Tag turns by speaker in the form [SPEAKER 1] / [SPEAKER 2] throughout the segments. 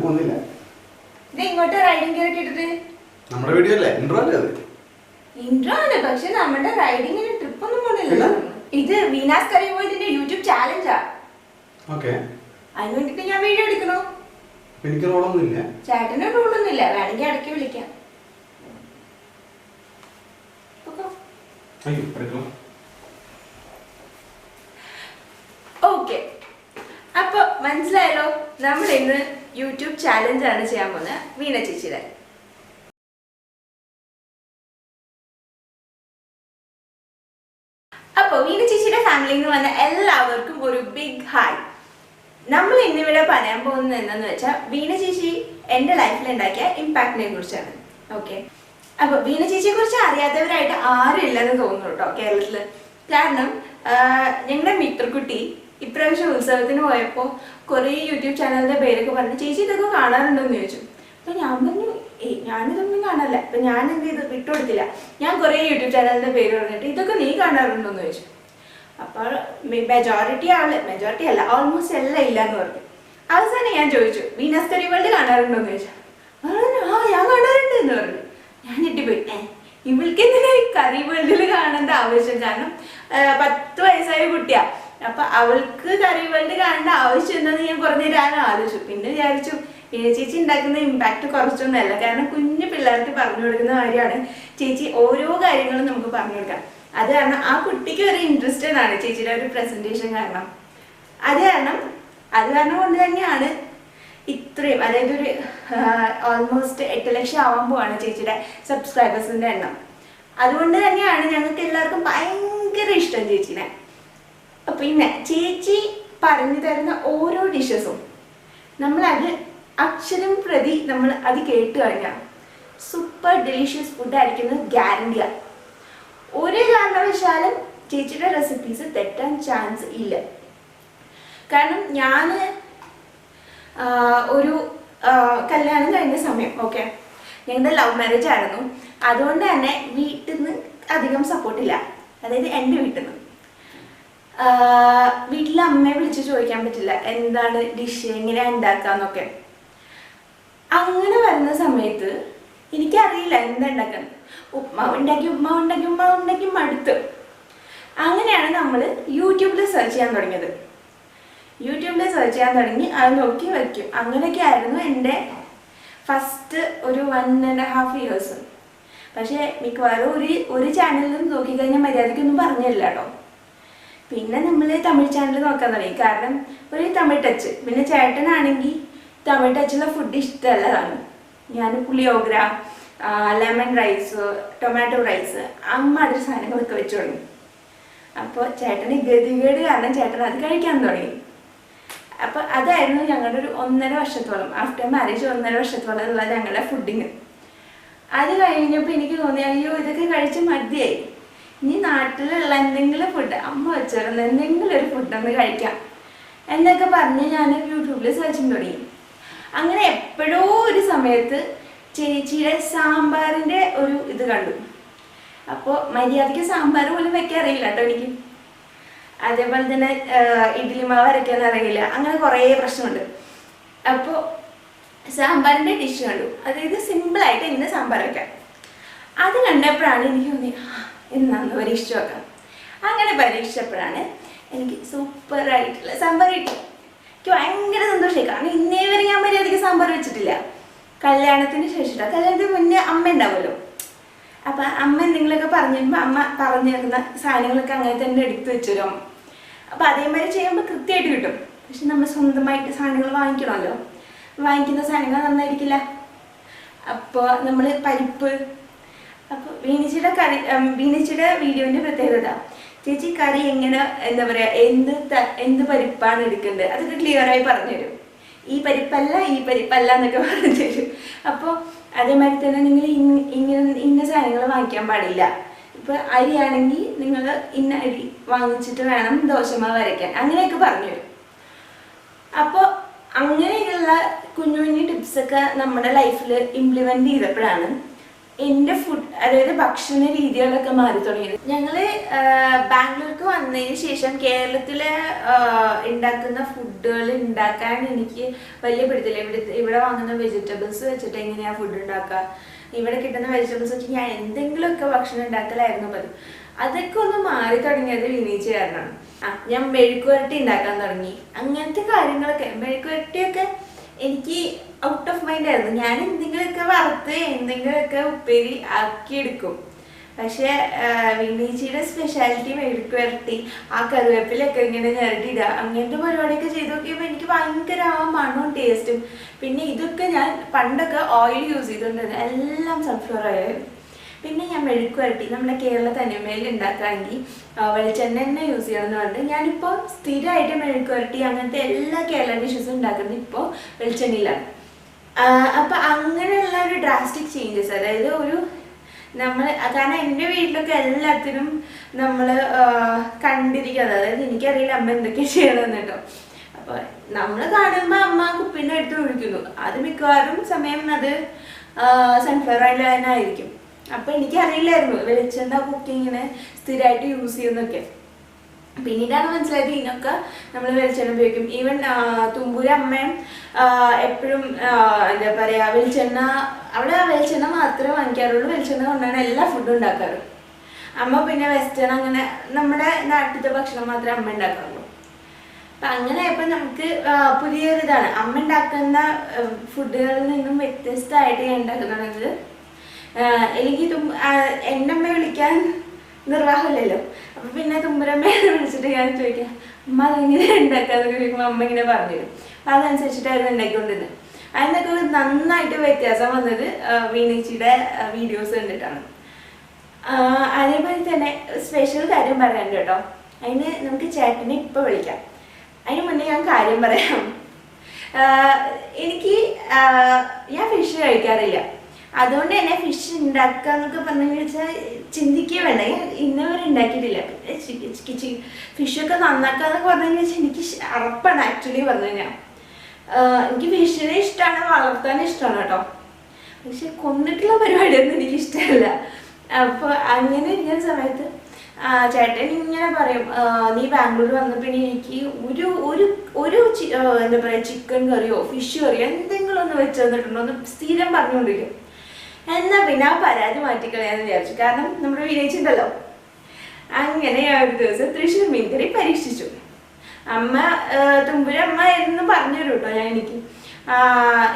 [SPEAKER 1] പോകുന്നില്ല.
[SPEAKER 2] ഇത് ഇങ്ങോട്ട് റൈഡിംഗ് ഗിയർ ഇട്ടിട്ട്
[SPEAKER 1] നമ്മുടെ വീഡിയോ അല്ലേ? ഇൻട്രോ അല്ലേ അത്?
[SPEAKER 2] ഇൻട്രോ ആണ്, പക്ഷെ നമ്മുടെ റൈഡിങ്ങിന് ട്രിപ്പ് ഒന്നും പോണില്ല. ഇത് വീനാസ് കറി വേൾഡിന്റെ യൂട്യൂബ് ചാലഞ്ചാ.
[SPEAKER 1] ഓക്കെ.
[SPEAKER 2] അതിന് വേണ്ടിട്ട് ഞാൻ വീഡിയോ എടുക്കണോ?
[SPEAKER 1] എനിക്ക് റോളൊന്നും ഇല്ല.
[SPEAKER 2] ചേട്ടന് റോളൊന്നും ഇല്ല, വേണമെങ്കിൽ ഇടയ്ക്ക് വിളിക്കാം. ഓക്കെ, അപ്പൊ മനസ്സിലായല്ലോ, നമ്മൾ ഇന്ന് യൂട്യൂബ് ചാലഞ്ച് ആണ് ചെയ്യാൻ പോകുന്നത് വീണ ചേച്ചിയുടെ. അപ്പൊ വീണ ചേച്ചിയുടെ ഫാമിലിയിൽ നിന്ന് വന്ന എല്ലാവർക്കും ഒരു ബിഗ് ഹായ്. നമ്മൾ ഇന്നിവിടെ പറയാൻ പോകുന്നത് എന്താന്ന് വെച്ചാൽ വീണ ചേച്ചി എന്റെ ലൈഫിൽ ഉണ്ടാക്കിയ ഇമ്പാക്റ്റിനെ കുറിച്ചാണ്. ഓക്കെ, അപ്പൊ വീണ ചേച്ചിയെ കുറിച്ച് അറിയാത്തവരായിട്ട് ആരും ഇല്ലെന്ന് തോന്നുന്നു കേട്ടോ കേരളത്തില്. കാരണം ഞങ്ങളുടെ മിത്രക്കുട്ടി ഇപ്രാവശ്യം ഉത്സവത്തിന് പോയപ്പോ കുറെ യൂട്യൂബ് ചാനലിന്റെ പേരൊക്കെ പറഞ്ഞു, ചേച്ചി ഇതൊക്കെ കാണാറുണ്ടോന്ന് ചോദിച്ചു. അപ്പൊ ഞാൻ പറഞ്ഞു ഞാനിതൊന്നും കാണാറില്ല. അപ്പൊ ഞാൻ എന്ത് ചെയ്തു, വിട്ടുകൊടുത്തില്ല. ഞാൻ കുറെ യൂട്യൂബ് ചാനലിന്റെ പേര് പറഞ്ഞിട്ട് ഇതൊക്കെ നീ കാണാറുണ്ടോന്ന് ചോദിച്ചു. അപ്പോൾ മെജോറിറ്റി അല്ല, ഓൾമോസ്റ്റ് എല്ലാം ഇല്ല എന്ന് പറഞ്ഞു. അവസാനം ഞാൻ ചോദിച്ചു വീനസ് കറി വേൾഡ് കാണാറുണ്ടോന്ന് ചോദിച്ചു. ആ ഞാൻ കാണാറുണ്ട് എന്ന് പറഞ്ഞു. ഞാൻ ഞെട്ടിപ്പോയി. ഇവൾക്ക് എന്തിനാ കറി വേൾഡിൽ കാണേണ്ട ആവശ്യം? കാരണം 10 വയസ്സായ കുട്ടിയാ. അപ്പൊ അവൾക്ക് കറി വേൾഡ് കാണേണ്ട ആവശ്യം എന്താന്ന് ഞാൻ കുറഞ്ഞ നേരം ആലോചിച്ചു. പിന്നെ വിചാരിച്ചു ചേച്ചി ഉണ്ടാക്കുന്ന ഇമ്പാക്ട് കുറച്ചൊന്നുമല്ല. കാരണം കുഞ്ഞു പിള്ളേർക്ക് പറഞ്ഞു കൊടുക്കുന്ന കാര്യമാണ്. ചേച്ചി ഓരോ കാര്യങ്ങളും നമുക്ക് പറഞ്ഞു കൊടുക്കാം. അത് കാരണം ആ കുട്ടിക്ക് ഒരു ഇൻട്രസ്റ്റഡ് ആണ് ചേച്ചിയുടെ ഒരു പ്രസന്റേഷൻ കാരണം. അത് കാരണം കൊണ്ട് തന്നെയാണ് ഇത്രയും, അതായത് ഒരു ഓൾമോസ്റ്റ് 8 ലക്ഷം ആവാൻ പോവാണ് ചേച്ചിയുടെ സബ്സ്ക്രൈബേഴ്സിന്റെ എണ്ണം. അതുകൊണ്ട് തന്നെയാണ് ഞങ്ങൾക്ക് എല്ലാവർക്കും ഭയങ്കര ഇഷ്ടം ചേച്ചിനെ. പിന്നെ ചേച്ചി പറഞ്ഞു തരുന്ന ഓരോ ഡിഷസും നമ്മളത് അക്ഷരം പ്രതി നമ്മൾ അത് കേട്ട് കഴിഞ്ഞാൽ സൂപ്പർ ഡെലിഷ്യസ് ഫുഡ് ആയിരിക്കുന്നത് ഗ്യാരണ്ടിയാണ്. ഒരു കാരണവശാലും ചേച്ചിയുടെ റെസിപ്പീസ് തെറ്റാൻ ചാൻസ് ഇല്ല. കാരണം ഞാൻ ഒരു കല്യാണം കഴിഞ്ഞ സമയം, ഓക്കെ, ഞങ്ങളുടെ ലവ് മാരേജ് ആയിരുന്നു. അതുകൊണ്ട് തന്നെ വീട്ടിൽ നിന്ന് അധികം സപ്പോർട്ടില്ല. അതായത് എൻ്റെ വീട്ടിൽ നിന്ന് വീട്ടിലെ അമ്മയെ വിളിച്ച് ചോദിക്കാൻ പറ്റില്ല എന്താണ് ഡിഷ്, എങ്ങനെയാണ് ഉണ്ടാക്കാന്നൊക്കെ. അങ്ങനെ വരുന്ന സമയത്ത് എനിക്കറിയില്ല എന്താ ഉണ്ടാക്കുന്നത്. ഉപ്മാവ് ഉണ്ടാക്കി മടുത്ത്. അങ്ങനെയാണ് നമ്മൾ യൂട്യൂബിൽ സെർച്ച് ചെയ്യാൻ തുടങ്ങിയത്. അത് നോക്കി വയ്ക്കും. അങ്ങനെയൊക്കെ ആയിരുന്നു എൻ്റെ ഫസ്റ്റ് ഒരു 1.5 years. പക്ഷെ മിക്കവാറും ഒരു ചാനലിലും നോക്കിക്കഴിഞ്ഞാൽ മര്യാദയ്ക്കൊന്നും പറഞ്ഞില്ല കേട്ടോ. പിന്നെ നമ്മൾ തമിഴ് ചാനൽ നോക്കാൻ തുടങ്ങി. കാരണം ഒരു തമിഴ് ടച്ച്. പിന്നെ ചേട്ടനാണെങ്കിൽ തമിഴ് ടച്ചുള്ള ഫുഡ് ഇഷ്ടമല്ലതാണ്. ഞാൻ puliyogare, lemon rice, tomato rice, അമ്മാതിരി സാധനങ്ങളൊക്കെ വെച്ച് തുടങ്ങി. അപ്പോൾ ചേട്ടന് ഗതികേട് കാരണം ചേട്ടൻ അത് കഴിക്കാൻ തുടങ്ങി. അപ്പോൾ അതായിരുന്നു ഞങ്ങളുടെ ഒരു 1.5 വർഷത്തോളം, ആഫ്റ്റർ മാരേജ് 1.5 വർഷത്തോളം ഉള്ള ഞങ്ങളുടെ ഫുഡിങ്. അത് കഴിഞ്ഞപ്പോൾ എനിക്ക് തോന്നി അയ്യോ ഇതൊക്കെ കഴിച്ച് മതിയായി, ഇനി നാട്ടിലുള്ള എന്തെങ്കിലും ഫുഡ് അമ്മ വെച്ചിരുന്ന എന്തെങ്കിലും ഒരു ഫുഡൊന്ന് കഴിക്കാം എന്നൊക്കെ പറഞ്ഞ് ഞാൻ യൂട്യൂബിൽ സെർച്ചിങ് തുടങ്ങി. അങ്ങനെ എപ്പോഴോ ഒരു സമയത്ത് ചേച്ചിയുടെ സാമ്പാറിൻ്റെ ഒരു ഇത് കണ്ടു. അപ്പോൾ മര്യാദയ്ക്ക് സാമ്പാർ പോലും വെക്കാൻ അറിയില്ല കേട്ടോ എനിക്ക്. അതേപോലെ തന്നെ ഇഡ്ഡലി മാവ് അരയ്ക്കാൻ അറിയില്ല. അങ്ങനെ കുറേ പ്രശ്നമുണ്ട്. അപ്പോൾ സാമ്പാറിൻ്റെ ഡിഷ് കണ്ടു. അതായത് സിമ്പിളായിട്ട് ഇങ്ങനെ സാമ്പാർ വയ്ക്കാം. അത് കണ്ടപ്പോഴാണ് എനിക്ക് തോന്നി എന്നാന്ന് പരീക്ഷിച്ച് നോക്കാം. അങ്ങനെ പരീക്ഷിച്ചപ്പോഴാണ് എനിക്ക് സൂപ്പറായിട്ടുള്ള സാമ്പാർ കിട്ടി. എനിക്ക് ഭയങ്കര സന്തോഷമായി. കാരണം ഇന്നേ വരെ ഞാൻ മര്യാദയ്ക്ക് സാമ്പാർ വെച്ചിട്ടില്ല. കല്യാണത്തിന് ശേഷിട്ടാണ്. കല്യാണത്തിന് മുന്നേ അമ്മ ഉണ്ടാവുമല്ലോ. അപ്പം അമ്മ എന്തെങ്കിലുമൊക്കെ പറഞ്ഞു തരുമ്പോൾ അമ്മ പറഞ്ഞു തരുന്ന സാധനങ്ങളൊക്കെ അങ്ങനെ തന്നെ എടുത്തു വെച്ചൊരു അമ്മ. അപ്പം അതേമാതിരി ചെയ്യുമ്പോൾ കൃത്യമായിട്ട് കിട്ടും. പക്ഷെ നമ്മൾ സ്വന്തമായിട്ട് സാധനങ്ങൾ വാങ്ങിക്കണമല്ലോ. വാങ്ങിക്കുന്ന സാധനങ്ങൾ നന്നായിരിക്കില്ല. അപ്പോൾ നമ്മൾ പരിപ്പ്, അപ്പോൾ വീണിച്ചിയുടെ വീഡിയോൻ്റെ പ്രത്യേകത ചേച്ചി കറി എങ്ങനെ എന്താ പറയുക എന്ത് പരിപ്പാണ് എടുക്കേണ്ടത് അതൊക്കെ ക്ലിയറായി പറഞ്ഞുതരും. ഈ പരിപ്പല്ല എന്നൊക്കെ പറഞ്ഞു തരും. അപ്പോൾ അതേമാതിരി തന്നെ നിങ്ങൾ ഇന്ന സാധനങ്ങൾ വാങ്ങിക്കാൻ പാടില്ല. ഇപ്പോൾ അരിയാണെങ്കിൽ നിങ്ങൾ ഇന്ന അരി വാങ്ങിച്ചിട്ട് വേണം ദോശമാവ് അരയ്ക്കാൻ, അങ്ങനെയൊക്കെ പറഞ്ഞു തരും. അപ്പോൾ അങ്ങനെയുള്ള കുഞ്ഞു കുഞ്ഞു ടിപ്സൊക്കെ നമ്മുടെ ലൈഫിൽ ഇംപ്ലിമെൻ്റ് ചെയ്തപ്പോഴാണ് എൻ്റെ ഫുഡ് അതായത് ഭക്ഷണ രീതികളൊക്കെ മാറി തുടങ്ങിയത്. ഞങ്ങള് ബാംഗ്ലൂർക്ക് വന്നതിന് ശേഷം കേരളത്തിലെ ഉണ്ടാക്കുന്ന ഫുഡുകൾ ഉണ്ടാക്കാൻ എനിക്ക് വലിയ പിടുത്തില്ല. ഇവിടെ വാങ്ങുന്ന വെജിറ്റബിൾസ് വെച്ചിട്ട് എങ്ങനെയാ ഫുഡ് ഉണ്ടാക്കുക, ഇവിടെ കിട്ടുന്ന വെജിറ്റബിൾസ് വെച്ച് ഞാൻ എന്തെങ്കിലുമൊക്കെ ഭക്ഷണം ഉണ്ടാക്കലായിരുന്നു പതിവ്. അതൊക്കെ ഒന്ന് മാറി തുടങ്ങിയത് വിനീച്ച് കാരണമാണ്. ഞാൻ മെഴുക്കുവരട്ടി ഉണ്ടാക്കാൻ തുടങ്ങി. അങ്ങനത്തെ കാര്യങ്ങളൊക്കെ, മെഴുക്കുവരട്ടിയൊക്കെ എനിക്ക് ഔട്ട് ഓഫ് മൈൻഡ് ആയിരുന്നു. ഞാൻ എന്തെങ്കിലുമൊക്കെ വറുത്ത് എന്തെങ്കിലുമൊക്കെ ഉപ്പേരി ആക്കിയെടുക്കും. പക്ഷെ വിനീച്ചിയുടെ സ്പെഷ്യാലിറ്റി മെഴുക്കുവരട്ടി, ആ കറിവേപ്പിലൊക്കെ ഇങ്ങനെ ഞരട്ടിയിടുക, അങ്ങനത്തെ പരിപാടിയൊക്കെ ചെയ്ത് നോക്കിയപ്പോൾ എനിക്ക് ഭയങ്കര ആ മണവും ടേസ്റ്റും. പിന്നെ ഇതൊക്കെ ഞാൻ പണ്ടൊക്കെ ഓയിൽ യൂസ് ചെയ്തുകൊണ്ടിരുന്നത്, എല്ലാം സൺഫ്ലവർ ഓയിൽ. പിന്നെ ഞാൻ മെഴുക്കുവരട്ടി നമ്മുടെ കേരള തനിമയിൽ ഉണ്ടാക്കുകയാണെങ്കിൽ വെളിച്ചെണ്ണ തന്നെ യൂസ് ചെയ്യണമെന്ന് പറഞ്ഞിട്ട് ഞാനിപ്പോൾ സ്ഥിരമായിട്ട് മെഴുക്കുവരട്ടി അങ്ങനത്തെ എല്ലാ കേരള ഡിഷസും ഉണ്ടാക്കുന്നത് ഇപ്പോൾ വെളിച്ചെണ്ണയിലാണ്. അപ്പം അങ്ങനെയുള്ള ഒരു ഡ്രാസ്റ്റിക് ചേഞ്ചസ്, അതായത് ഒരു നമ്മൾ, കാരണം എൻ്റെ വീട്ടിലൊക്കെ എല്ലാത്തിനും നമ്മൾ കണ്ടിരിക്കുന്നത്, അതായത് എനിക്കറിയില്ല അമ്മ എന്തൊക്കെയാണ് ചെയ്യണമെന്ന് കേട്ടോ. അപ്പോൾ നമ്മൾ കാണുമ്പോൾ അമ്മ കുപ്പീൻ്റെ അടുത്ത് ഒഴിക്കുന്നു, അത് മിക്കവാറും സമയം അത് സൺഫ്ലവർ ഓയിൽ തന്നെ ആയിരിക്കും. അപ്പം എനിക്കറിയില്ലായിരുന്നു വെളിച്ചെണ്ണ കുക്കിങ്ങിന് സ്ഥിരമായിട്ട് യൂസ് ചെയ്യുന്നൊക്കെ. പിന്നീടാണ് മനസ്സിലായത് ഇതിനൊക്കെ നമ്മൾ വെളിച്ചെണ്ണ ഉപയോഗിക്കും. ഈവൻ തുമ്പൂരി അമ്മയും എപ്പോഴും എന്താ പറയുക, വെളിച്ചെണ്ണ, അവിടെ വെളിച്ചെണ്ണ മാത്രമേ വാങ്ങിക്കാറുള്ളൂ, വെളിച്ചെണ്ണ കൊണ്ടാണ് എല്ലാ ഫുഡും ഉണ്ടാക്കാറ്. അമ്മ പിന്നെ വെസ്റ്റേൺ, അങ്ങനെ നമ്മുടെ നാട്ടിലത്തെ ഭക്ഷണം മാത്രമേ അമ്മ ഉണ്ടാക്കാറുള്ളൂ. അപ്പം അങ്ങനെ ആയപ്പോൾ നമുക്ക് പുതിയൊരിതാണ്, അമ്മ ഉണ്ടാക്കുന്ന ഫുഡുകളിൽ നിന്നും വ്യത്യസ്തമായിട്ട് ഞാൻ ഉണ്ടാക്കുന്നത്. എനിക്ക് എൻ്റെ അമ്മയെ വിളിക്കാൻ നിർവാഹമില്ലല്ലോ. അപ്പം പിന്നെ തുമ്പരമ്മയെ വിളിച്ചിട്ട് ഞാൻ ചോദിക്കാം, അമ്മ അതെങ്ങനെ ഉണ്ടാക്കാന്നൊക്കെ ചോദിക്കുമ്പോൾ അമ്മ ഇങ്ങനെ പറഞ്ഞുതരും. അപ്പം അതനുസരിച്ചിട്ടായിരുന്നു ഉണ്ടാക്കിക്കൊണ്ടിരുന്നത്. അതിനൊക്കെ നന്നായിട്ട് വ്യത്യാസം വന്നത് വിനീച്ചിയുടെ വീഡിയോസ് കണ്ടിട്ടാണ്. അതേപോലെ തന്നെ സ്പെഷ്യൽ കാര്യം പറയാനുണ്ട് കേട്ടോ. അതിന് നമുക്ക് ചേട്ടനെ ഇപ്പോൾ വിളിക്കാം. അതിന് മുന്നേ ഞാൻ കാര്യം പറയാം. ഞാൻ ഫിഷ് കഴിക്കാറില്ല. അതുകൊണ്ട് തന്നെ ഫിഷ് ഉണ്ടാക്കുക എന്നൊക്കെ പറഞ്ഞു വെച്ചാൽ ചിന്തിക്കുക വേണ്ട. ഞാൻ ഇന്നവരെ ഉണ്ടാക്കിയിട്ടില്ല. പിന്നെ ഫിഷൊക്കെ നന്നാക്കുക എന്നൊക്കെ പറഞ്ഞു വെച്ചാൽ എനിക്ക് അറപ്പാണ് ആക്ച്വലി പറഞ്ഞു കഴിഞ്ഞാൽ. എനിക്ക് ഫിഷിനെ ഇഷ്ടമാണ്, വളർത്താനും ഇഷ്ടമാണ് കേട്ടോ. പക്ഷെ കൊന്നിട്ടുള്ള പരിപാടിയൊന്നും എനിക്ക് ഇഷ്ടമല്ല. അപ്പോൾ അങ്ങനെ ഇരിക്കുന്ന സമയത്ത് ചേട്ടൻ ഇങ്ങനെ പറയും, നീ ബാംഗ്ലൂർ വന്നപ്പോൾ എനിക്ക് ഒരു എന്താ പറയുക, ചിക്കൻ കറിയോ ഫിഷ് കറിയോ എന്തെങ്കിലും ഒന്ന് വെച്ച് തന്നിട്ടുണ്ടോ എന്ന് സ്ഥിരം പറഞ്ഞുകൊണ്ടിരിക്കും. എന്നാൽ പിന്നെ ആ പരാതി മാറ്റിക്കളയാന്ന് വിചാരിച്ചു. കാരണം നമ്മുടെ വിനയിച്ചിട്ടുണ്ടല്ലോ. അങ്ങനെ ആ ഒരു ദിവസം തൃശ്ശൂർ മീൻകറി പരീക്ഷിച്ചു. അമ്മ തുമ്പുര അമ്മ എന്ന് പറഞ്ഞു തരും കേട്ടോ. ഞാൻ എനിക്ക്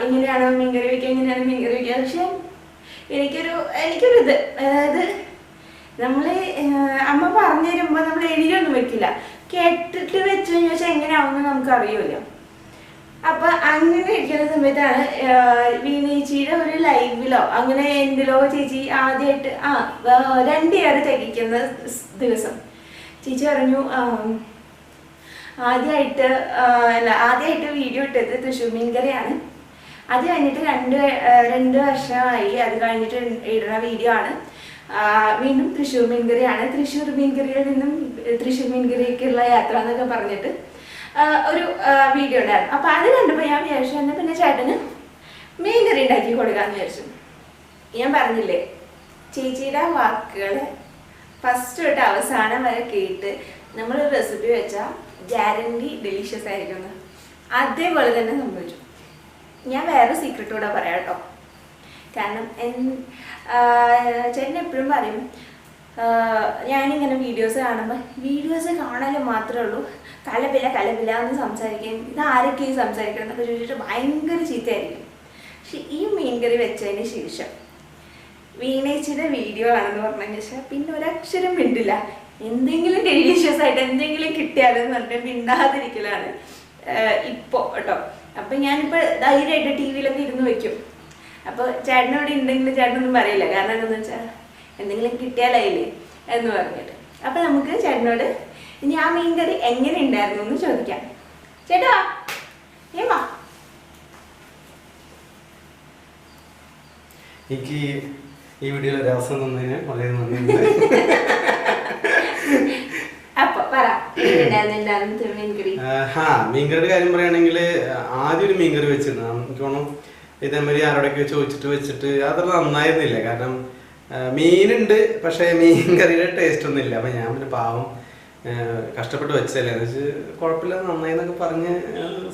[SPEAKER 2] ഇങ്ങനെയാണ് മീൻകറി വയ്ക്കുക, എങ്ങനെയാണ് മീൻകറി വയ്ക്കുക. പക്ഷെ എനിക്കൊരു ഇത്, അതായത് നമ്മൾ അമ്മ പറഞ്ഞു തരുമ്പോൾ നമ്മൾ എഴുതിയൊന്നും വെക്കില്ല, കേട്ടിട്ട് വെച്ച് കഴിഞ്ഞാൽ വെച്ചാൽ എങ്ങനെയാവുമെന്ന് നമുക്ക് അറിയുമല്ലോ. അപ്പൊ അങ്ങനെ ഇരിക്കുന്ന സമയത്താണ് വിനീച്ചിയുടെ ഒരു ലൈവിലോ അങ്ങനെ എന്തിലോ ചേച്ചി ആദ്യമായിട്ട് 2 ഇയർ തികയ്ക്കുന്ന ദിവസം ചേച്ചി പറഞ്ഞു, ആദ്യമായിട്ട് വീഡിയോ ഇട്ടത് തൃശ്ശൂർ മീൻകറിയാണ്. അത് കഴിഞ്ഞിട്ട് 2 വർഷമായി. അത് കഴിഞ്ഞിട്ട് ഇടുന്ന വീഡിയോ ആണ് വീണ്ടും തൃശ്ശൂർ മീൻകറിയാണ്. തൃശ്ശൂർ മീൻകറിയിൽ നിന്നും തൃശ്ശൂർ മീൻകറിയൊക്കെയുള്ള യാത്ര എന്നൊക്കെ പറഞ്ഞിട്ട് ഒരു വീഡിയോ ഉണ്ടായിരുന്നു. അപ്പോൾ അത് കണ്ടപ്പോൾ ഞാൻ വിചാരിച്ചു എന്നാൽ പിന്നെ ചേട്ടന് മീൻകറി ഉണ്ടാക്കി കൊടുക്കാമെന്ന് വിചാരിച്ചു. ഞാൻ പറഞ്ഞില്ലേ, ചേച്ചിയുടെ വാക്കുകൾ ഫസ്റ്റ് തൊട്ട് അവസാനം വരെ കേട്ട് നമ്മൾ റെസിപ്പി വെച്ചാൽ ഗ്യാരണ്ടി ഡെലിഷ്യസ് ആയിരിക്കും. അതേപോലെ തന്നെ സംഭവിച്ചു. ഞാൻ വേറെ സീക്രട്ട് കൂടെ പറയാം കേട്ടോ. കാരണം ചേട്ടൻ എപ്പോഴും പറയും, ഞാനിങ്ങനെ വീഡിയോസ് കാണുമ്പോൾ വീഡിയോസ് കാണാൻ മാത്രമേ ഉള്ളൂ, കലപില എന്ന് സംസാരിക്കാൻ, ഇത് ആരൊക്കെയും സംസാരിക്കണം എന്നൊക്കെ ചോദിച്ചിട്ട് ഭയങ്കര ചീത്തയായിരിക്കും. പക്ഷെ ഈ മീൻകറി വെച്ചതിന് ശേഷം വീണേച്ചിയുടെ വീഡിയോ ആണെന്ന് പറഞ്ഞു വെച്ചാൽ പിന്നെ ഒരക്ഷരം മിണ്ടില്ല. എന്തെങ്കിലും ഡെലീഷ്യസ് ആയിട്ട് എന്തെങ്കിലും കിട്ടിയാലെന്ന് പറഞ്ഞിട്ട് മിണ്ടാതിരിക്കലാണ് ഇപ്പോൾ കേട്ടോ. അപ്പം ഞാനിപ്പോൾ ധൈര്യമായിട്ട് ടി വിയിലൊക്കെ ഇരുന്ന് വയ്ക്കും. അപ്പോൾ ചേട്ടനോട് ഉണ്ടെങ്കിലും ചേട്ടനൊന്നും പറയില്ല. കാരണം എന്താണെന്ന് വെച്ചാൽ എന്തെങ്കിലും കിട്ടിയാലായില്ലേ എന്ന് പറഞ്ഞിട്ട്. അപ്പം നമുക്ക് ചേട്ടനോട് ഇനി ആ മീൻകറി എങ്ങനെ ഉണ്ടായിരുന്നു എന്ന് ചോദിക്കാം. ചേട്ടാ ഏമാ,
[SPEAKER 1] എനിക്ക് ഈ വീഡിയോയിൽ ഒരു അവസരം തന്നതിന് വളരെ നന്ദിയുണ്ട്.
[SPEAKER 2] അപ്പൊ പറ
[SPEAKER 1] മീൻകറിയുടെ കാര്യം പറയുകയാണെങ്കിൽ ആദ്യം ഒരു മീൻകറി വെച്ചിരുന്നു. എനിക്ക് തോന്നുന്നു ഇതേമാതിരി ആരോടൊക്കെ ചോദിച്ചിട്ട് വെച്ചിട്ട് അത്ര നന്നായിരുന്നില്ല. കാരണം മീനുണ്ട്, പക്ഷേ മീൻ കറിയുടെ ടേസ്റ്റ് ഒന്നും ഇല്ല. അപ്പം ഞാൻ പിന്നെ പാവം കഷ്ടപ്പെട്ട് വെച്ചല്ലേ എന്ന് വെച്ച് കുഴപ്പമില്ല നന്നായി എന്നൊക്കെ പറഞ്ഞ്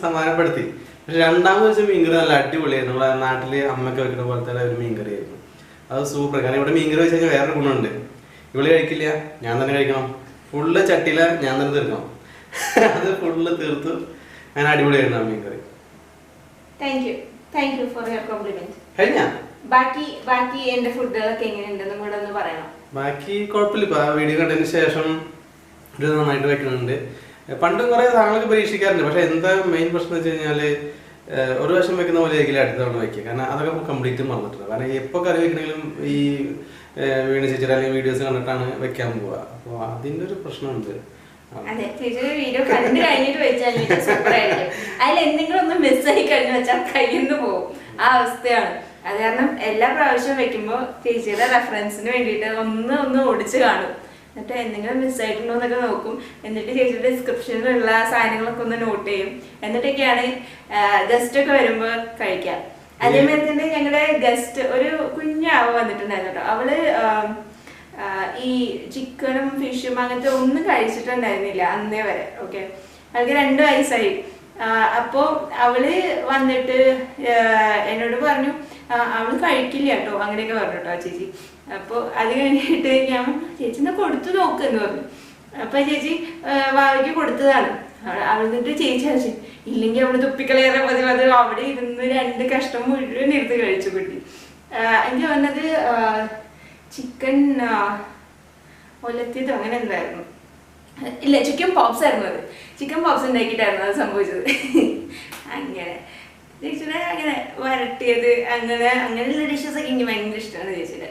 [SPEAKER 1] സമാധാനപ്പെടുത്തി. പക്ഷെ രണ്ടാമത് വെച്ച മീൻകറി നല്ല അടിപൊളിയായിരുന്നു. നമ്മളെ നാട്ടിൽ അമ്മയ്ക്ക് വെക്കുന്ന പോലത്തെ ഒരു മീൻകറി ആയിരുന്നു. അത് സൂപ്പർ. കാരണം ഇവിടെ മീൻകറി വെച്ച് കഴിഞ്ഞാൽ വേറൊരു ഗുണമുണ്ട്. ഇവള് കഴിക്കില്ല, ഞാൻ തന്നെ കഴിക്കണം. ഫുള്ള് ചട്ടിയില ഞാൻ തന്നെ തീർക്കണം. അത് ഫുള്ള് തീർത്തു. ഞാൻ അടിപൊളിയായിരുന്നു ആ മീൻകറി.
[SPEAKER 2] Thank you for your complement.
[SPEAKER 1] കഴിഞ്ഞ
[SPEAKER 2] ബാക്കി എന്റെ ഫുഡുകളൊക്കെ എങ്ങനെയുണ്ടെന്നും കൂടെ ഒന്ന് പറയണം.
[SPEAKER 1] ബാക്കി കുഴപ്പമില്ല. ഇപ്പൊ ആ വീഡിയോ കണ്ടതിന് ശേഷം ഇത് നന്നായിട്ട് വെക്കുന്നുണ്ട്. പണ്ടും കുറെ സാധനങ്ങളൊക്കെ പരീക്ഷിക്കാറുണ്ട്. പക്ഷെ എന്താ മെയിൻ പ്രശ്നം എന്ന് വെച്ച് കഴിഞ്ഞാല് ഒരു വർഷം വെക്കുന്ന പോലെ ആയിരിക്കില്ല അടുത്ത തവണ വെക്കുക. കാരണം അതൊക്കെ കംപ്ലീറ്റ് മറന്നിട്ടുണ്ട്. കാരണം എപ്പോൾ കറി വെക്കണമെങ്കിലും ഈ വീണ ചേച്ചിയുടെ അല്ലെങ്കിൽ വീഡിയോസ് കണ്ടിട്ടാണ് വെക്കാൻ പോവുക. അപ്പോൾ അതിൻ്റെ ഒരു പ്രശ്നമുണ്ട്.
[SPEAKER 2] അതെ, ചേച്ചിയുടെ വീഡിയോ കണ്ടു കഴിഞ്ഞിട്ട് വെച്ചാൽ സൂപ്പർ ആയിരിക്കും. അതിൽ എന്തെങ്കിലും ഒന്ന് മിസ്സായി കഴിഞ്ഞു വെച്ചാൽ കയ്യിൽ പോകും. ആ അവസ്ഥയാണ്. അത് കാരണം എല്ലാ പ്രാവശ്യവും വെക്കുമ്പോൾ ചേച്ചിയുടെ റെഫറൻസിന് വേണ്ടിയിട്ട് ഒന്ന് ഓടിച്ച് കാണും. എന്നിട്ട് എന്തെങ്കിലും മിസ്സായിട്ടുണ്ടോ എന്നൊക്കെ നോക്കും. എന്നിട്ട് ചേച്ചിയുടെ ഡിസ്ക്രിപ്ഷനിലുള്ള സാധനങ്ങളൊക്കെ ഒന്ന് നോട്ട് ചെയ്യും. എന്നിട്ടൊക്കെയാണ് ഗസ്റ്റ് ഒക്കെ വരുമ്പോൾ കഴിക്കാം. അതേമാതിരി തന്നെ ഞങ്ങളുടെ ഗസ്റ്റ് ഒരു കുഞ്ഞാവ് വന്നിട്ടുണ്ടായിരുന്നു കേട്ടോ. അവള് ഈ ചിക്കനും ഫിഷും അങ്ങനത്തെ ഒന്നും കഴിച്ചിട്ടുണ്ടായിരുന്നില്ല അന്നേ വരെ. ഓക്കെ, അവൾക്ക് 2 വയസ്സായി. അപ്പോൾ അവള് വന്നിട്ട് എന്നോട് പറഞ്ഞു അവള് കഴിക്കില്ല കേട്ടോ, അങ്ങനെയൊക്കെ പറഞ്ഞു കേട്ടോ ചേച്ചി. അപ്പോൾ അത് കഴിഞ്ഞിട്ട് ഞാൻ ചേച്ചിനെ കൊടുത്തു നോക്കുമെന്ന് പറഞ്ഞു. അപ്പൊ ചേച്ചി വാവയ്ക്ക് കൊടുത്തതാണ്. അവളിട്ട് ചേച്ചി കഴിച്ചു. ഇല്ലെങ്കിൽ അവള് തുപ്പിക്കളയേറെ പതിവ്. അത് അവിടെ ഇരുന്ന് 2 കഷ്ണം മുഴുവൻ എടുത്ത് കഴിച്ചു കുട്ടി. എനിക്ക് പറഞ്ഞത് ചിക്കൻ ഒലത്തിയതോ അങ്ങനെ എന്തായിരുന്നു, ഇല്ല ചിക്കൻ പോപ്സ് ആയിരുന്നു. അത് ചിക്കൻ പോപ്സ് ഉണ്ടാക്കിയിട്ടായിരുന്നു അത് സംഭവിച്ചത്. അങ്ങനെ ചേച്ചിയുടെ അങ്ങനെ വരട്ടിയത് അങ്ങനെയുള്ള ഡിഷസ് ഒക്കെ എനിക്ക് ഭയങ്കര ഇഷ്ടമാണ് ചേച്ചിയുടെ.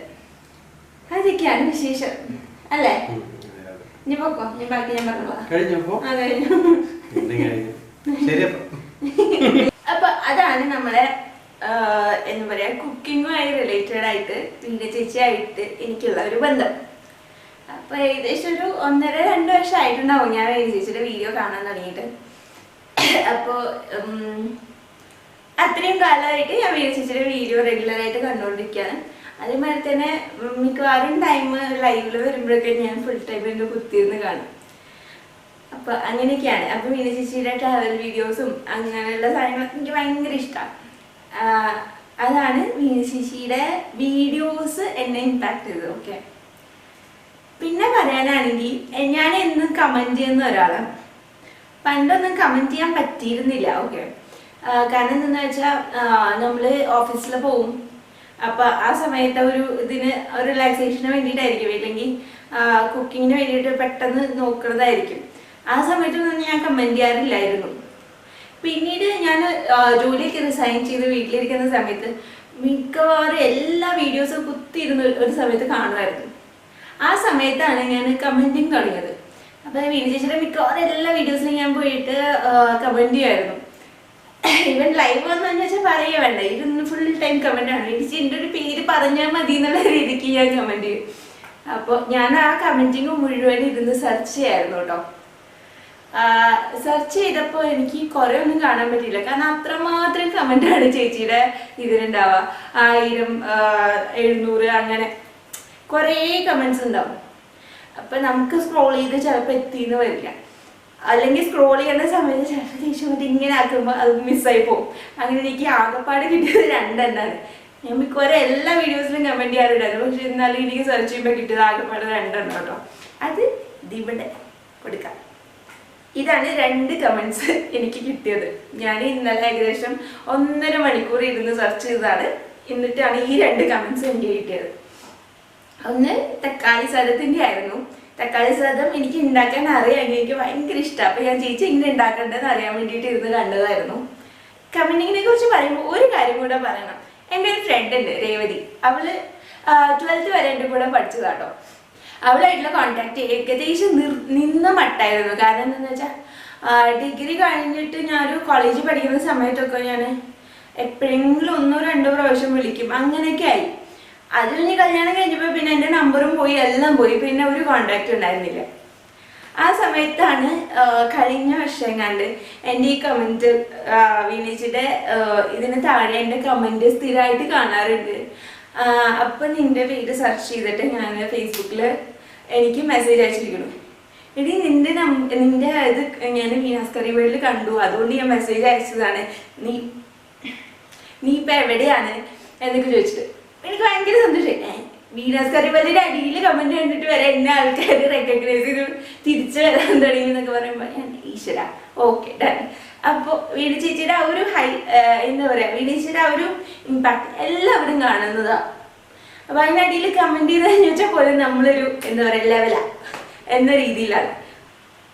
[SPEAKER 2] അതൊക്കെയാണ് വിശേഷം അല്ലേ? ഇനി പോക്കോ, ഞാൻ ബാക്കി ഞാൻ പറഞ്ഞോളാം. അപ്പൊ അതാണ് നമ്മളെ എന്താ പറയാ കുക്കിങ്ങുമായി റിലേറ്റഡ് ആയിട്ട് വീണ ചേച്ചിയായിട്ട് എനിക്കുള്ള ഒരു ബന്ധം. അപ്പൊ ഏകദേശം ഒരു 1.5-2 വർഷം ആയിട്ടുണ്ടാവും ഞാൻ വീണ ചേച്ചിയുടെ വീഡിയോ കാണാൻ തുടങ്ങിയിട്ട്. അപ്പോ അത്രയും കാലമായിട്ട് ഞാൻ വീണ ചേച്ചിയുടെ വീഡിയോ റെഗുലർ ആയിട്ട് കണ്ടുകൊണ്ടിരിക്കുകയാണ്. അതേമാതിരി തന്നെ മിക്കവാറും ടൈം ലൈവില് വരുമ്പോഴൊക്കെ ഞാൻ ഫുൾ ടൈം എൻ്റെ കുത്തിയിരുന്ന് കാണും. അപ്പൊ അങ്ങനെയൊക്കെയാണ്. അപ്പൊ വീണ ചേച്ചിയുടെ ട്രാവൽ വീഡിയോസും അങ്ങനെയുള്ള സാധനങ്ങളൊക്കെ എനിക്ക് ഭയങ്കര ഇഷ്ടമാണ്. അതാണ് വീണ ചേച്ചിയുടെ വീഡിയോസ് എന്നെ ഇമ്പാക്ട് ചെയ്തത്. ഓക്കെ, പിന്നെ പറയാനാണെങ്കിൽ ഞാൻ എന്നും കമന്റ് ചെയ്യുന്ന ഒരാളാണ്. പണ്ടൊന്നും കമന്റ് ചെയ്യാൻ പറ്റിയിരുന്നില്ല. ഓക്കെ, കാരണം എന്താണെന്ന് വെച്ചാൽ നമ്മള് ഓഫീസിൽ പോവും. അപ്പൊ ആ സമയത്ത് ഇതിന് ഒരു റിലാക്സേഷന് വേണ്ടിയിട്ടായിരിക്കും, ഇല്ലെങ്കിൽ കുക്കിങ്ങിന് വേണ്ടിയിട്ട് പെട്ടെന്ന് നോക്കുന്നതായിരിക്കും. ആ സമയത്തൊന്നും ഞാൻ കമന്റ് ചെയ്യാറില്ലായിരുന്നു. പിന്നീട് ഞാൻ ജോലിയൊക്കെ റിസൈൻ ചെയ്ത് വീട്ടിലിരിക്കുന്ന സമയത്ത് മിക്കവാറും എല്ലാ വീഡിയോസും കുത്തിയിരുന്ന് ഒരു സമയത്ത് കാണുമായിരുന്നു. ആ സമയത്താണ് ഞാൻ കമന്റിങ് തുടങ്ങിയത്. അപ്പൊ വീണ ചേച്ചിയുടെ മിക്കവാറും എല്ലാ വീഡിയോസിലും ഞാൻ പോയിട്ട് കമന്റ് ചെയ്യുമായിരുന്നു. ഈവൻ ലൈവ് വന്നു വെച്ചാൽ പറയുക വേണ്ട, ഇരുന്ന് ഫുൾ ടൈം കമന്റ് ആണ്. എനിക്ക് എൻ്റെ ഒരു പേര് പറഞ്ഞാൽ മതി എന്നുള്ള രീതിക്ക് ഞാൻ കമന്റ് ചെയ്യും. അപ്പോൾ ഞാൻ ആ കമന്റിങ് മുഴുവൻ ഇരുന്ന് സെർച്ച് ചെയ്യായിരുന്നു കേട്ടോ. സെർച്ച് ചെയ്തപ്പോൾ എനിക്ക് കുറെ ഒന്നും കാണാൻ പറ്റിയില്ല. കാരണം അത്രമാത്രം കമന്റാണ് ചേച്ചിയുടെ ഇതിലുണ്ടാവുക. 1000, 700 അങ്ങനെ കുറേ കമന്റ്സ് ഉണ്ടാവും. അപ്പൊ നമുക്ക് സ്ക്രോൾ ചെയ്ത് ചിലപ്പോൾ എത്തിന്ന് വരില്ല. അല്ലെങ്കിൽ സ്ക്രോൾ ചെയ്യുന്ന സമയത്ത് ചിലപ്പോൾ ദേഷ്യം മറ്റേ ഇങ്ങനെ ആക്കുമ്പോൾ അത് മിസ്സായി പോകും. അങ്ങനെ എനിക്ക് ആകെപ്പാട് കിട്ടിയത് 2 എണ്ണമാണ്. ഞാൻ മിക്കവാറും എല്ലാ വീഡിയോസിലും കമന്റ് ചെയ്യാറുണ്ടായിരുന്നു. പക്ഷെ എന്നാലും എനിക്ക് സെർച്ച് ചെയ്യുമ്പോൾ കിട്ടിയത് ആകെപ്പാട് 2 എണ്ണം കേട്ടോ. അത് ഇവിടെ കൊടുക്കാം. ഇതാണ് 2 കമന്റ്സ് എനിക്ക് കിട്ടിയത്. ഞാൻ ഇന്നലെ ഏകദേശം 1.5 മണിക്കൂർ ഇരുന്ന് സെർച്ച് ചെയ്തതാണ്. എന്നിട്ടാണ് ഈ 2 കമന്റ്സ് എനിക്ക് കിട്ടിയത്. ഒന്ന് തക്കാളി സാദത്തിന്റെ ആയിരുന്നു. തക്കാളി സാദം എനിക്ക് ഉണ്ടാക്കാൻ അറിയാം, എനിക്ക് ഭയങ്കര ഇഷ്ടമാണ്. അപ്പൊ ഞാൻ ചേച്ചി എങ്ങനെ ഉണ്ടാക്കേണ്ടതെന്ന് അറിയാൻ വേണ്ടിയിട്ട് ഇരുന്ന് കണ്ടതായിരുന്നു. കമന്റിങ്ങിനെ കുറിച്ച് പറയുമ്പോൾ ഒരു കാര്യം കൂടെ പറയണം. എൻ്റെ ഒരു ഫ്രണ്ട് ഉണ്ട് രേവതി. അവള് 12th വരെ എൻ്റെ കൂടെ പഠിച്ചതാട്ടോ. അവളായിട്ടുള്ള കോണ്ടാക്ട് ഏകദേശം നിന്ന മട്ടായിരുന്നു. കാരണം എന്താണെന്ന് വെച്ചാൽ ഡിഗ്രി കഴിഞ്ഞിട്ട് ഞാനൊരു കോളേജിൽ പഠിക്കുന്ന സമയത്തൊക്കെ ഞാൻ എപ്പോഴെങ്കിലും 1-2 പ്രാവശ്യം വിളിക്കും. അങ്ങനെയൊക്കെ ആയി. അത് കഴിഞ്ഞ് കല്യാണം കഴിഞ്ഞപ്പോൾ പിന്നെ എൻ്റെ നമ്പറും പോയി, എല്ലാം പോയി. പിന്നെ ഒരു കോണ്ടാക്ട് ഉണ്ടായിരുന്നില്ല. ആ സമയത്താണ് കഴിഞ്ഞ വർഷം കണ്ട് എൻ്റെ ഈ കമന്റ് വീണച്ചിട്ട് ഇതിന് താഴെ എൻ്റെ കമന്റ് സ്ഥിരമായിട്ട് കാണാറുണ്ട്. അപ്പൊ നിന്റെ പേര് സെർച്ച് ചെയ്തിട്ട് ഞാൻ ഫേസ്ബുക്കിൽ എനിക്ക് മെസ്സേജ് അയച്ചിരിക്കുന്നു. എടി നിന്റെ ഇത് ഞാൻ വീനാസ് കറി വേൾഡിൽ കണ്ടു, അതുകൊണ്ട് ഞാൻ മെസ്സേജ് അയച്ചതാണ്, നീ ഇപ്പൊ എവിടെയാണ് എന്നൊക്കെ ചോദിച്ചിട്ട് എനിക്ക് ഭയങ്കര സന്തോഷം. വീനാസ് കറി വേൾഡിന്റെ അടിയിൽ കമന്റ് കണ്ടിട്ട് വരെ എന്നെ ആൾക്കാർ റെക്കഗ്നൈസ് ചെയ്ത് തിരിച്ചു വരാൻ തുടങ്ങി എന്നൊക്കെ പറയുമ്പോൾ ഞാൻ ഈശ്വര ഓക്കെ ഡൺ. അപ്പോൾ വീണ ചേച്ചിയുടെ ആ ഒരു എന്താ പറയാ, വീണ ചേച്ചിയുടെ ആ ഒരു ഇമ്പാക്ട് എല്ലാവരും കാണുന്നതാ. അപ്പൊ അതിനടിയിൽ കമന്റ് ചെയ്തെന്ന് വെച്ചാൽ പോലും നമ്മളൊരു എന്താ പറയാ ലെവലാ എന്ന രീതിയിലാണ്.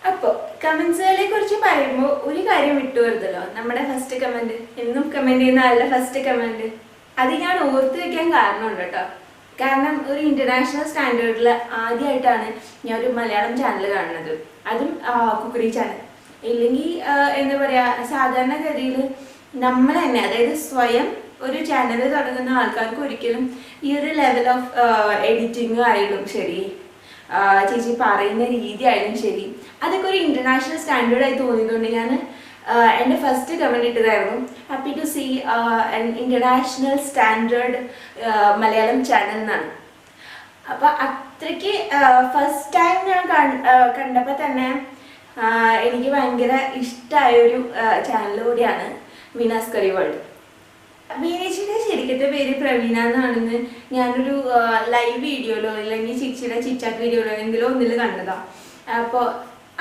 [SPEAKER 2] അപ്പോൾ കമന്റ്സുകളെ കുറിച്ച് പറയുമ്പോൾ ഒരു കാര്യം വിട്ടുവരുതല്ലോ, നമ്മുടെ ഫസ്റ്റ് കമന്റ്, എന്നും കമന്റ് ചെയ്യുന്ന ആളുടെ ഫസ്റ്റ് കമന്റ്, അത് ഞാൻ ഓർത്ത് വെക്കാൻ കാരണമുണ്ട് കേട്ടോ. കാരണം ഒരു ഇന്റർനാഷണൽ സ്റ്റാൻഡേർഡിൽ ആദ്യമായിട്ടാണ് ഞാൻ ഒരു മലയാളം ചാനൽ കാണുന്നത്, അതും കുക്കറി ചാനൽ. ഇല്ലെങ്കിൽ എന്താ പറയാ, സാധാരണഗതിയിൽ നമ്മൾ തന്നെ, അതായത് സ്വയം ഒരു ചാനൽ തുടങ്ങുന്ന ആൾക്കാർക്ക് ഒരിക്കലും ഈ ഒരു ലെവൽ ഓഫ് എഡിറ്റിംഗ് ആയാലും ശരി, ചേച്ചി പറയുന്ന രീതി ആയാലും ശരി, അതൊക്കെ ഒരു ഇന്റർനാഷണൽ സ്റ്റാൻഡേർഡായി തോന്നിയതുകൊണ്ട് ഞാൻ എൻ്റെ ഫസ്റ്റ് കമന്റ് ഇട്ടതായിരുന്നു, happy to see international standard Malayalam channel എന്നാണ്. അപ്പൊ അത്രയ്ക്ക് ഫസ്റ്റ് ടൈം ഞാൻ കണ്ടപ്പോൾ തന്നെ എനിക്ക് ഭയങ്കര ഇഷ്ടമായൊരു ചാനൽ കൂടിയാണ് വീനാസ് കറി വേൾഡ്. വീനേച്ചിയുടെ ശരിക്കത്തെ പേര് പ്രവീണ എന്നാണെന്ന് ഞാനൊരു ലൈവ് വീഡിയോയിലോ അല്ലെങ്കിൽ ചേച്ചിയുടെ ചിറ്റാറ്റ് വീഡിയോയിലോ എന്തെങ്കിലും ഒന്നിൽ കണ്ടതാണ്. അപ്പോൾ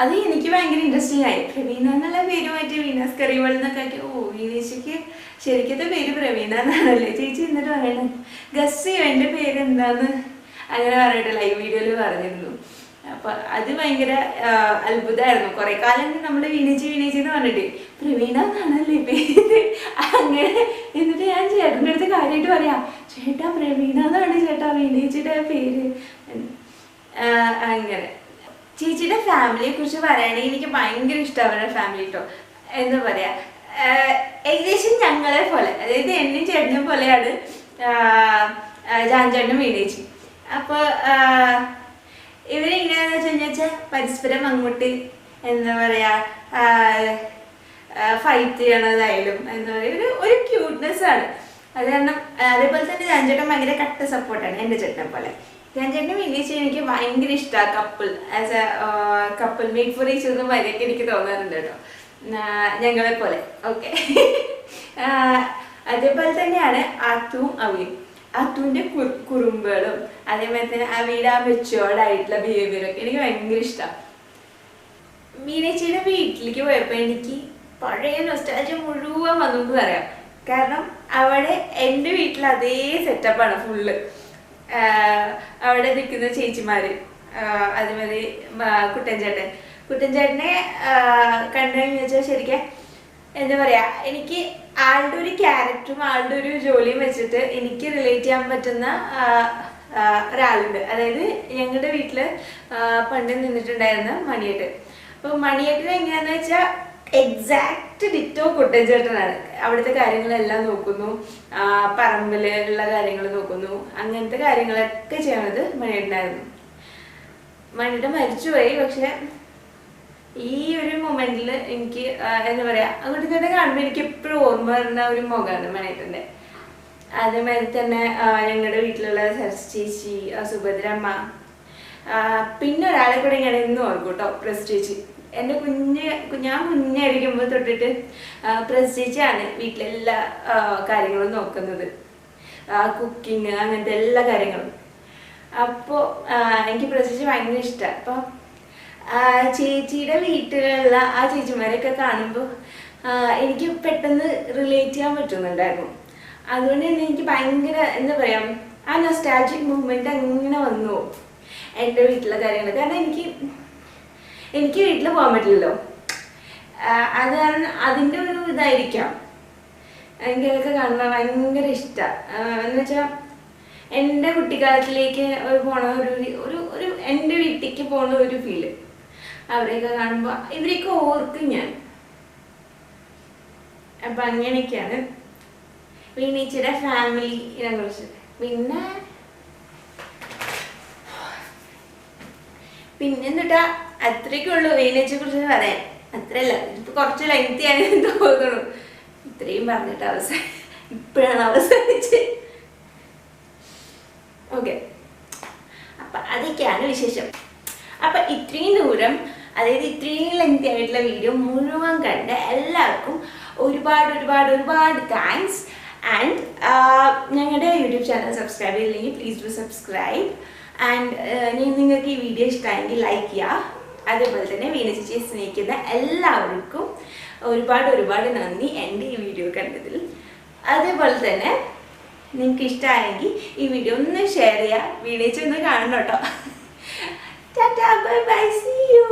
[SPEAKER 2] അത് എനിക്ക് ഭയങ്കര ഇൻട്രസ്റ്റിംഗ് ആയി. പ്രവീണ എന്നുള്ള പേരുമായിട്ട് വീനാസ് കറി വേൾഡ് എന്നൊക്കെ ആക്കി, ഓ വീനേച്ചിക്ക് ശരിക്കത്തെ പേര് പ്രവീണ എന്നാണല്ലേ. ചേച്ചി എന്നിട്ട് പറയണം ഗസ് ചെയ്യും എൻ്റെ പേര് എന്താന്ന് അങ്ങനെ പറഞ്ഞിട്ട് ലൈവ് വീഡിയോയിൽ പറഞ്ഞിരുന്നു. അപ്പൊ അത് ഭയങ്കര അത്ഭുതമായിരുന്നു. കുറെ കാലം നമ്മൾ വീണേച്ചി എന്ന് പറഞ്ഞിട്ട് പ്രവീണ എന്നാണല്ലേ പേര് അങ്ങനെ. എന്നിട്ട് ഞാൻ ചേട്ടൻ്റെ അടുത്ത് കാര്യമായിട്ട് പറയാം, ചേട്ടാ പ്രവീണ എന്നാണ് ചേട്ടാ വീണേച്ചിയുടെ പേര് അങ്ങനെ. ചേച്ചിയുടെ ഫാമിലിയെ കുറിച്ച് പറയുകയാണെങ്കിൽ എനിക്ക് ഭയങ്കര ഇഷ്ടമാണ് അവരുടെ ഫാമിലി കേട്ടോ. എന്താ പറയാ, ഏകദേശം ഞങ്ങളെ പോലെ, അതായത് എന്നെയും ചേട്ടനും പോലെയാണ് ജാൻചേട്ടനും വീണേച്ചി. അപ്പൊ ഇവരെങ്ങനെയാന്ന് വെച്ചാൽ പരസ്പരം അങ്ങോട്ട് എന്താ പറയാ ഫൈറ്റ് ചെയ്യണതായാലും എന്താ പറയുക ഒരു ക്യൂട്ട്നെസ് ആണ്. അത് കാരണം അതേപോലെ തന്നെ ജാൻചേട്ടൻ ഭയങ്കര കട്ട സപ്പോർട്ടാണ് എൻ്റെ ചേട്ടനെ പോലെ. ജാൻചേട്ടനെ വീണേച്ചി എനിക്ക് ഭയങ്കര ഇഷ്ടമാണ്. Couple as A couple make for each ഒന്നും വരെയൊക്കെ എനിക്ക് തോന്നാറുണ്ട് കേട്ടോ, ഞങ്ങളെ പോലെ. ഓക്കെ അതേപോലെ തന്നെയാണ് ആത്തുവും അവിയും. അത്തുവിൻ്റെ കുറുമ്പുകളും അതേപോലെ തന്നെ അവയുടെ ആ മെച്ചുവേർഡായിട്ടുള്ള ബിഹേവിയറൊക്കെ എനിക്ക് ഭയങ്കര ഇഷ്ടമാണ്. മീനേച്ചിയുടെ വീട്ടിലേക്ക് പോയപ്പോൾ എനിക്ക് പഴയ നൊസ്റ്റാൾജിയ മുഴുവൻ വന്നു പറയാം. കാരണം അവിടെ എൻ്റെ വീട്ടിൽ അതേ സെറ്റപ്പാണ് ഫുള്ള്. അവിടെ നിൽക്കുന്ന ചേച്ചിമാര്, അതേമാതിരി കുട്ടൻചേട്ടനെ കണ്ടു കഴിഞ്ഞു വെച്ചാൽ ശരിക്കും എന്താ പറയാ, എനിക്ക് ആളുടെ ഒരു ക്യാരക്ടറും ആളുടെ ഒരു ജോലിയും വെച്ചിട്ട് എനിക്ക് റിലേറ്റ് ചെയ്യാൻ പറ്റുന്ന ഒരാളുണ്ട്. അതായത് ഞങ്ങളുടെ വീട്ടില് പണ്ട് നിന്നിട്ടുണ്ടായിരുന്ന മണിയേട്ടൻ. അപ്പൊ മണിയേട്ടൻ എങ്ങനെയാന്ന് വെച്ചാൽ എക്സാക്ട് ഡിറ്റോ കുട്ടൻചേട്ടനാണ്. അവിടുത്തെ കാര്യങ്ങളെല്ലാം നോക്കുന്നു, പറമ്പിലുള്ള കാര്യങ്ങൾ നോക്കുന്നു, അങ്ങനത്തെ കാര്യങ്ങളൊക്കെ ചെയ്യണത് മണിയേട്ടനായിരുന്നു. മണിയേട്ടൻ മരിച്ചുപോയി. പക്ഷെ ഈ ഒരു മൊമെന്റിൽ എനിക്ക് എന്താ പറയാ, അങ്ങോട്ട് തന്നെ കാണുമ്പോൾ എനിക്ക് എപ്പോഴും ഓർമ്മ വരുന്ന ഒരു മുഖമാണ് മണിയേട്ടൻ്റെ. അതേമാതിരി തന്നെ ഞങ്ങളുടെ വീട്ടിലുള്ള സരസ് ചേച്ചി, സുഭദ്രമ്മ, പിന്നെ ഒരാളെ കൂടെ ഞാൻ എന്നും ഓർക്കും കേട്ടോ, പ്രസ് ചേച്ചി. എൻ്റെ ഞാൻ കുഞ്ഞായിരിക്കുമ്പോൾ തൊട്ടിട്ട് പ്രസ് ചേച്ചിയാണ് വീട്ടിലെല്ലാ കാര്യങ്ങളും നോക്കുന്നത്, കുക്കിങ് അങ്ങനത്തെ എല്ലാ കാര്യങ്ങളും. അപ്പോൾ എനിക്ക് പ്രസ് ചേച്ചി ഭയങ്കര ഇഷ്ടമാണ്. അപ്പോൾ ചേച്ചിയുടെ വീട്ടിലുള്ള ആ ചേച്ചിമാരെയൊക്കെ കാണുമ്പോൾ എനിക്ക് പെട്ടെന്ന് റിലേറ്റ് ചെയ്യാൻ പറ്റുന്നുണ്ടായിരുന്നു. അതുകൊണ്ട് തന്നെ എനിക്ക് ഭയങ്കര എന്താ പറയാ, ആ നൊസ്റ്റാൾജിക് മൂവ്മെന്റ് അങ്ങനെ വന്നു എൻ്റെ വീട്ടിലെ കാര്യങ്ങൾ. കാരണം എനിക്ക് വീട്ടിൽ പോകാൻ പറ്റില്ലല്ലോ, അത് കാരണം അതിൻ്റെ ഒരു ഇതായിരിക്കാം എനിക്കതൊക്കെ കാണുമ്പോൾ ഭയങ്കര ഇഷ്ടമാണ്. എന്ന് വെച്ചാൽ എൻ്റെ കുട്ടിക്കാലത്തിലേക്ക് പോണ ഒരു എൻ്റെ വീട്ടിലേക്ക് പോണ ഒരു ഫീല് അവരെയൊക്കെ കാണുമ്പോൾ ഇവരെയൊക്കെ ഓർക്കും ഞാൻ. അപ്പം അങ്ങനെയൊക്കെയാണ് വീണേച്ചിയുടെ ഫാമിലിനെ കുറിച്ച്. പിന്നെന്നിട്ടാ അത്രയ്ക്കുള്ളൂ വീണേച്ചിയെ കുറിച്ച് പറയാൻ. അത്രയല്ല, ഇപ്പൊ കുറച്ച് ലെങ്തി ആണെന്ന് തോന്നുന്നു. ഇത്രയും പറഞ്ഞിട്ട് ഇപ്പോഴാണ് അവസാനിച്ച്. ഓക്കെ, അപ്പം അതൊക്കെയാണ് വിശേഷം. അപ്പം ഇത്രയും ദൂരം, അതായത് ഇത്രയും ലെങ്തി ആയിട്ടുള്ള വീഡിയോ മുഴുവൻ കണ്ട എല്ലാവർക്കും ഒരുപാട് ഒരുപാട് ഒരുപാട് താങ്ക്സ്. ആൻഡ് ഞങ്ങളുടെ യൂട്യൂബ് ചാനൽ സബ്സ്ക്രൈബ് ചെയ്തില്ലെങ്കിൽ പ്ലീസ് ഡു സബ്സ്ക്രൈബ്. ആൻഡ് നിങ്ങൾക്ക് ഈ വീഡിയോ ഇഷ്ടമായെങ്കിൽ ലൈക്ക് ചെയ്യുക. അതേപോലെ തന്നെ വീണ ചേച്ചിയെ സ്നേഹിക്കുന്ന എല്ലാവർക്കും ഒരുപാട് ഒരുപാട് നന്ദി എൻ്റെ ഈ വീഡിയോ കണ്ടതിൽ. അതേപോലെ തന്നെ നിങ്ങൾക്ക് ഇഷ്ടമായെങ്കിൽ ഈ വീഡിയോ ഒന്ന് ഷെയർ ചെയ്യുക. വീണ ചേച്ചി ഒന്ന് കാണണം കേട്ടോ. ടാറ്റാ, ബൈ ബൈ, സീ യു.